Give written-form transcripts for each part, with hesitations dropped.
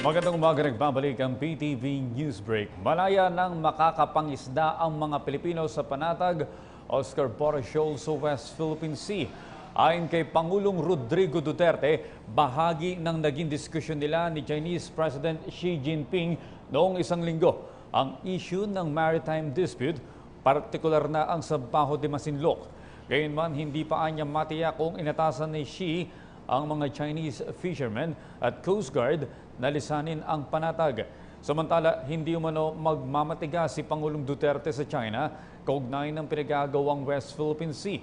Magandang umaga, nagbabalik ang PTV Newsbreak. Malaya nang makakapangisda ang mga Pilipino sa panatag Oscar Bora Shoal sa West Philippine Sea. Ayon kay Pangulong Rodrigo Duterte, bahagi ng naging diskusyon nila ni Chinese President Xi Jinping noong isang linggo ang issue ng maritime dispute, partikular na ang sa Baho de Masinloc. Gayunman, hindi pa anya matiyak kung inatasan ni Xi ang mga Chinese fishermen at Coast Guard na lisanin ang panatag. Samantala, hindi umano magmamatigas si Pangulong Duterte sa China kaugnay ng pinagagawang West Philippine Sea.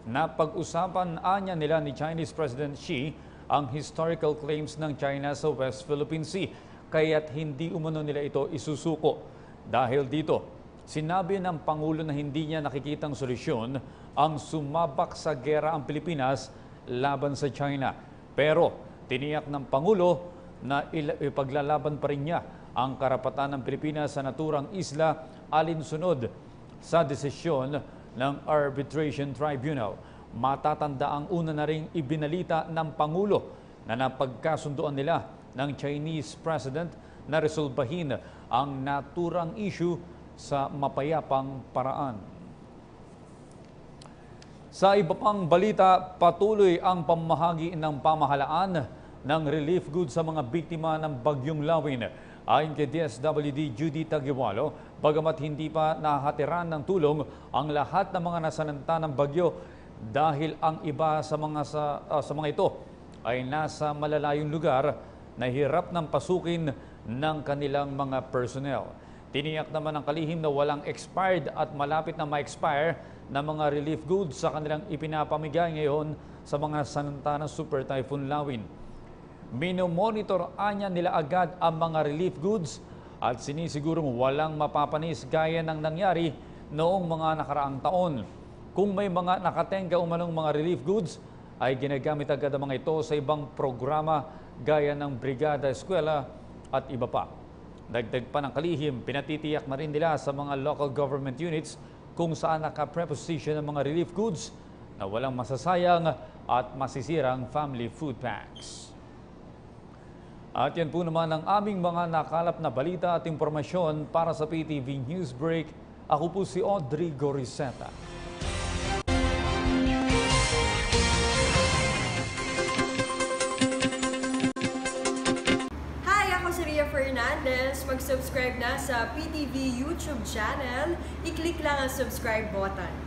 Napag-usapan anya nila ni Chinese President Xi ang historical claims ng China sa West Philippine Sea, kaya't hindi umano nila ito isusuko. Dahil dito, sinabi ng Pangulo na hindi niya nakikitang solusyon ang sumabak sa gera ang Pilipinas laban sa China. Pero tiniyak ng Pangulo na ipaglalaban pa rin niya ang karapatan ng Pilipinas sa naturang isla alinsunod sa desisyon ng Arbitration Tribunal. Matatanda ang una na ring ibinalita ng Pangulo na napagkasunduan nila ng Chinese President na resolbahin ang naturang issue sa mapayapang paraan. Sa iba pang balita, patuloy ang pamahagi ng pamahalaan ng relief goods sa mga biktima ng Bagyong Lawin. Ayon kay DSWD Judy Tagiwalo, bagamat hindi pa nahatiran ng tulong ang lahat ng mga nasananta ng bagyo dahil ang iba sa mga ito ay nasa malalayong lugar na hirap ng pasukin ng kanilang mga personnel. Tiniyak naman ng kalihim na walang expired at malapit na ma-expire na mga relief goods sa kanilang ipinapamigay ngayon sa mga sananta ng Super Typhoon Lawin. Minomonitor anya nila agad ang mga relief goods at sinisigurong walang mapapanis gaya ng nangyari noong mga nakaraang taon. Kung may mga nakatenga umanong mga relief goods, ay ginagamit agad ang mga ito sa ibang programa gaya ng Brigada Eskwela at iba pa. Dagdag pa ng kalihim, pinatitiyak na rin nila sa mga local government units kung saan nakapreposition ang mga relief goods na walang masasayang at masisirang family food packs. At yan po naman ang aming mga nakalap na balita at impormasyon para sa PTV Newsbreak. Ako po si Audrey Goriseta. Hi, ako si Ria Fernandez. Mag-subscribe na sa PTV YouTube channel. I-click lang ang subscribe button.